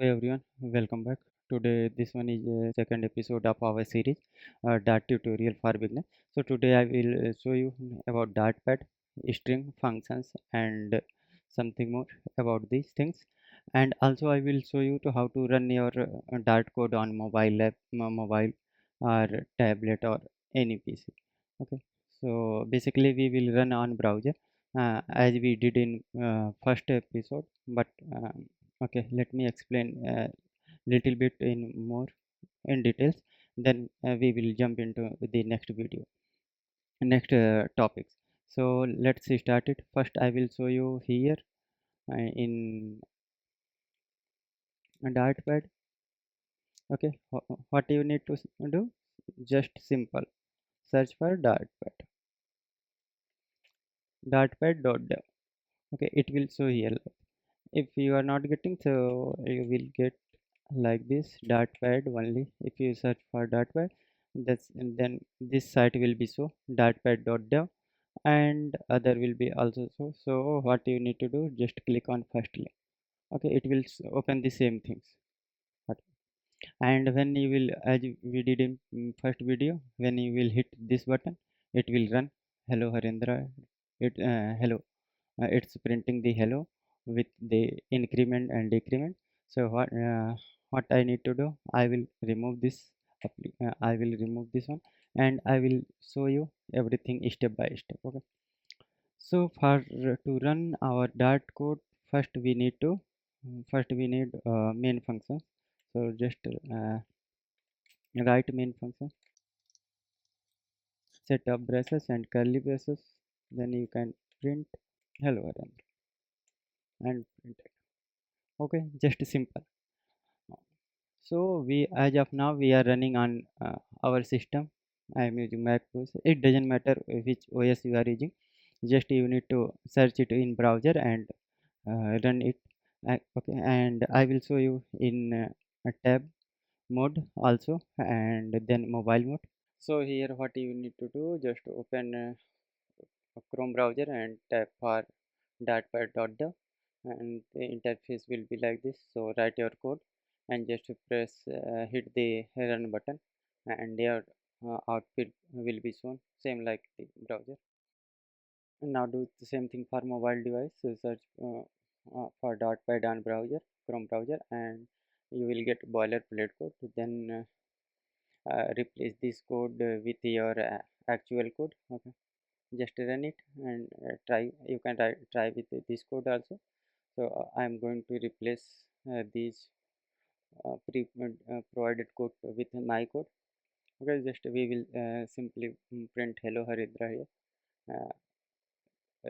Hey everyone, welcome back. Today, this one is the second episode of our series, Dart tutorial for beginners. So today I will show you about DartPad, string functions, and something more about these things. And also I will show you to how to run your Dart code on mobile or tablet or any PC. Okay. So basically we will run on browser as we did in first episode, but okay, let me explain a little bit in more in details. Then we will jump into the next video, next topics. So let's start it. First, I will show you here in Dartpad. Okay, what you need to do? Just simple. Search for Dartpad. Dartpad.dev. Okay, it will show here. If you are not getting, so you will get like this DartPad only. If you search for DartPad, that's and then this site will be so dartpad.dev, and other will be also so what you need to do, just click on first link. Okay, it will open the same things. But- and when you will, as we did in first video, when you will hit this button, it will run hello harendra. Hello, it's printing the hello with the increment and decrement. So what I need to do, I will remove this I will remove this one, and I will show you everything step by step. Okay, so for to run our dart code, first we need main function. So just write main function, set up braces and curly braces, then you can print hello and print it. Okay, just simple. So we, as of now, we are running on our system. I am using Mac OS. It doesn't matter which OS you are using. Just you need to search it in browser and run it. Okay, and I will show you in a tab mode also, and then mobile mode. So here, what you need to do, just open a Chrome browser and type for dartpad.dev, and the interface will be like this. So write your code and just press hit the run button, and your output will be shown same like the browser. And now do the same thing for mobile device. So search for dartpad on browser, Chrome browser, and you will get boilerplate code. Then replace this code with your actual code. Okay, just run it and try. You can try with this code also. So I am going to replace these provided code with my code. Okay, just we will simply print hello harendra here, uh,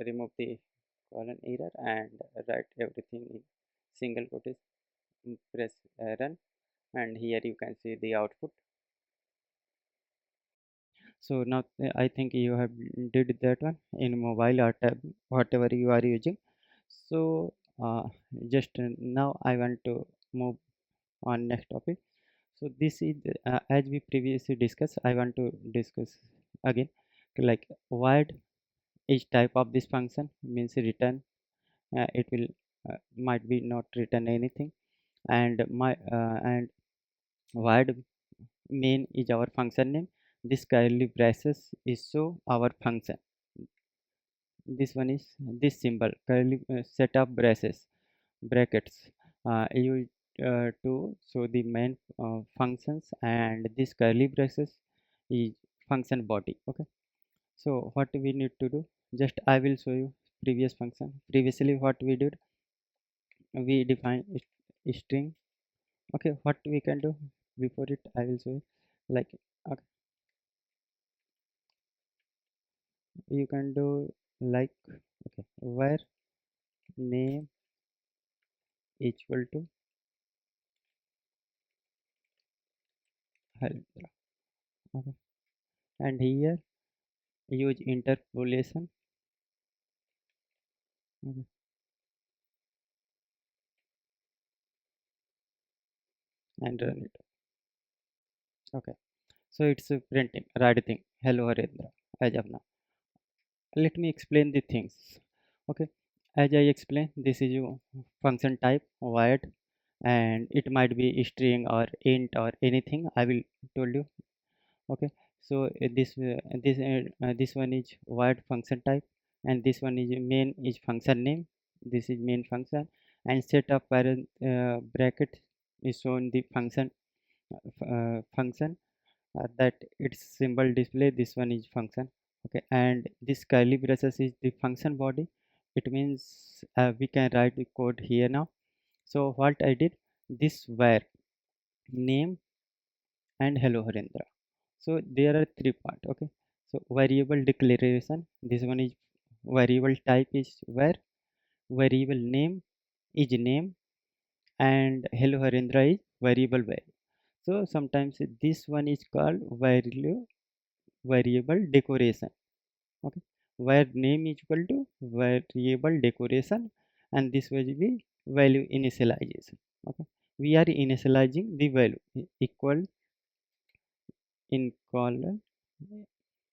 remove the colon error and write everything in single quotation, press run, and here you can see the output. So now I think you have did that one in mobile or tab, whatever you are using. So just now I want to move on next topic. So this is as we previously discussed, I want to discuss again, like void each type of this function means return. It will might be not return anything, and my and void main is our function name. This curly braces is so our function. This one is this symbol curly set of braces brackets you to show the main functions, and this curly braces is function body. Okay, so what we need to do, just I will show you previous function. Previously what we did, we define string. Okay, what we can do before it, I will show you. Like, okay, you can do like, okay, where name equal to help. Okay, and here use interpolation. Okay, and run it. Okay, so it's a printing right thing hello harendra as of now. Let me explain the things. Okay, as I explained, this is your function type void, and it might be string or int or anything I will told you. Okay, so this one is void function type, and this one is main is function name. This is main function, and set of parent bracket is shown the function that its symbol display. This one is function. Okay, and this curly braces is the function body. It means we can write the code here now. So what I did, this where name and hello Harendra. So there are three part. Okay, so variable declaration, this one is variable type is where, variable name is name, and hello Harendra is variable value. So sometimes this one is called variable decoration. Okay, where name is equal to variable decoration, and this will be value initialization. Okay, we are initializing the value equal in colon.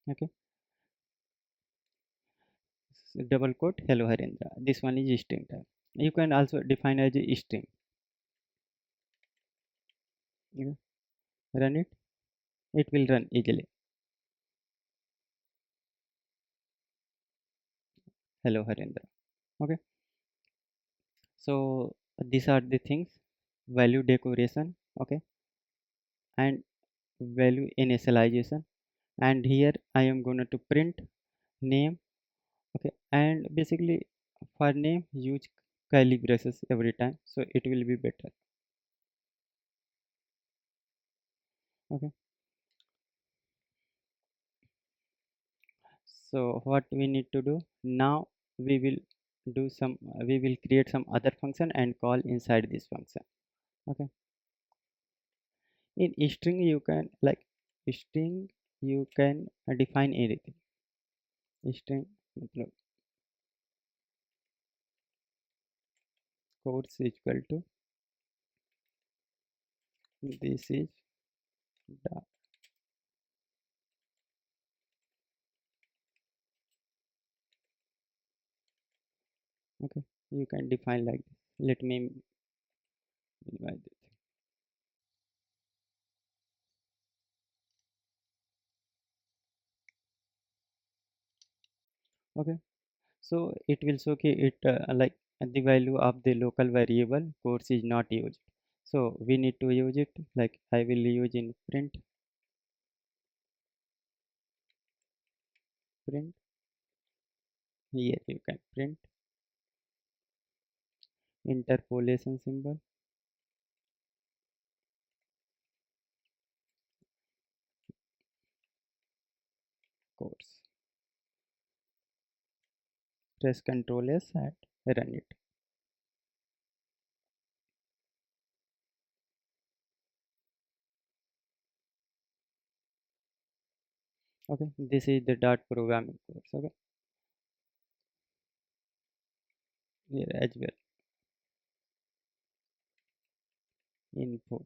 Okay, double quote hello Harindra. This one is string type. You can also define as a string. Okay, run it. It will run easily. Hello Harindra. Okay, so these are the things: value decoration. Okay, and value initialization. And here I am going to print name. Okay, and basically for name use curly braces every time, so it will be better. Okay, so what we need to do now, we will we will create some other function and call inside this function. Okay, in string you can string you can define anything. String matlab course is equal to this is the. Okay, you can define like this. Let me minimize it. Okay, so it will show okay it the value of the local variable course is not used, so we need to use it. Like I will use in print. Here you can print interpolation symbol course. Press Ctrl S and run it. Okay, this is the dot programming course. Okay, here as well info.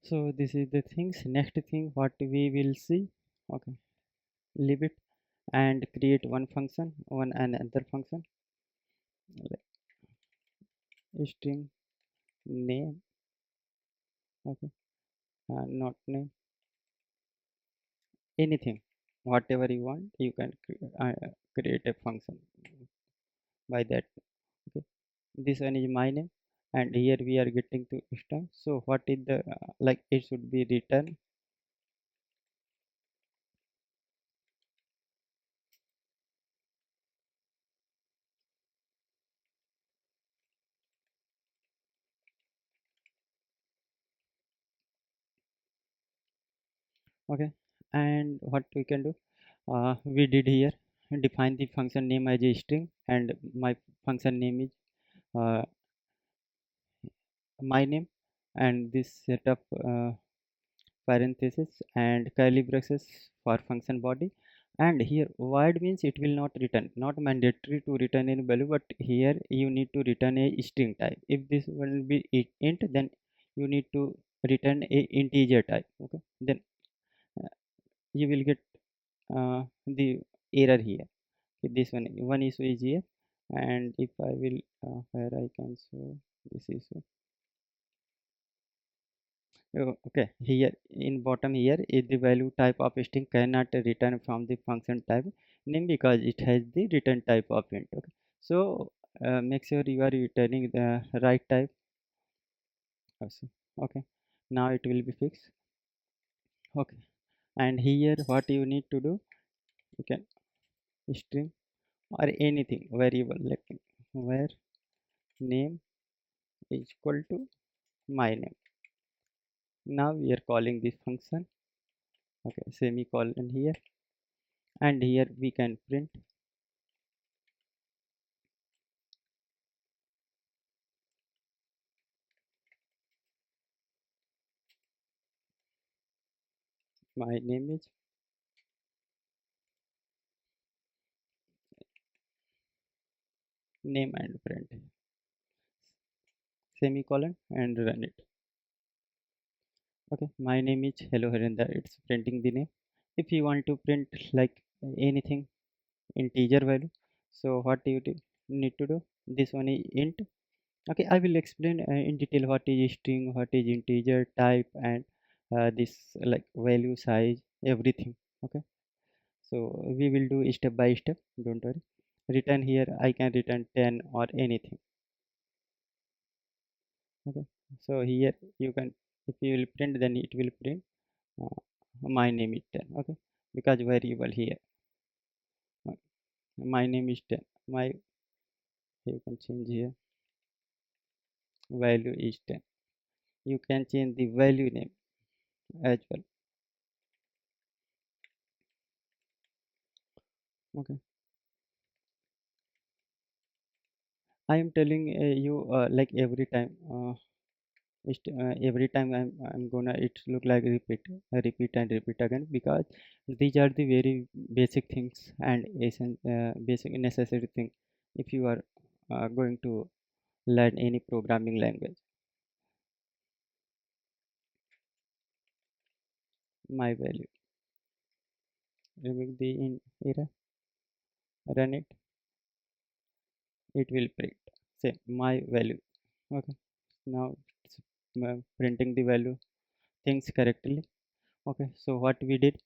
So this is the things. Next thing what we will see. Okay, leave it and create one function, one another function like string name. Okay, not name, anything, whatever you want you can create a function by that. Okay, this one is my name, and here we are getting to string. So what is the like it should be written. Okay, and what we can do, we did here define the function name as a string, and my function name is uh, my name, and this setup parenthesis and curly braces for function body. And here void means it will not return, not mandatory to return any value, but here you need to return a string type. If this will be int, then you need to return a integer type. Okay, then uh, you will get the error here. Okay, this one issue is here, and if I will where I can show this issue. Okay, here in bottom here is the value type of string cannot return from the function type name because it has the return type of int. Okay, so make sure you are returning the right type also. Okay, now it will be fixed. Okay, and here what you need to do, you can string or anything variable like where name is equal to my name. Now we are calling this function. Okay, semicolon here, and here we can print my name is name and print semicolon and run it. Okay, my name is HelloHarendra. It's printing the name. If you want to print like anything integer value, so what you need to do, this one is int. Okay, I will explain in detail what is string, what is integer type, and this like value size, everything. Okay, so we will do step by step, don't worry. Return here, I can return 10 or anything. Okay, so here you can, if you will print, then it will print uh, my name is 10. Okay, because variable here, uh, my name is 10, my, you can change here, value is 10. You can change the value name as well. Okay, I am telling you like every time every time I'm gonna it look like repeat and repeat again, because these are the very basic things and basic necessary thing if you are going to learn any programming language. My value, remove the in error, run it, it will print say my value. Okay, now it's printing the value things correctly. Okay, so what we did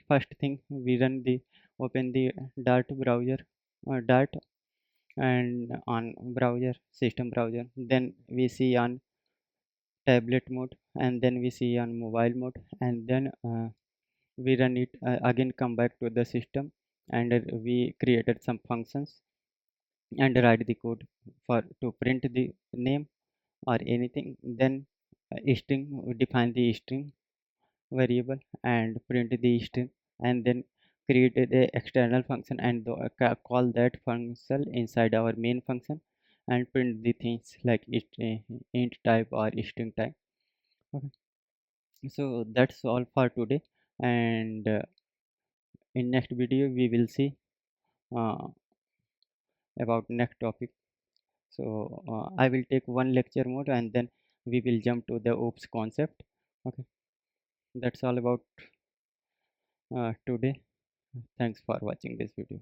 first thing, we run the open the dart browser, dart, and on browser, system browser, then we see on tablet mode, and then we see on mobile mode, and then we run it again, come back to the system, and we created some functions and write the code for to print the name or anything. Then string, we define the string variable and print the string, and then created a external function and call that function inside our main function and print the things like int type or string type. Okay, so that's all for today, and in next video we will see uh, about next topic. So I will take one lecture more, and then we will jump to the oops concept. Okay, that's all about today. Thanks for watching this video.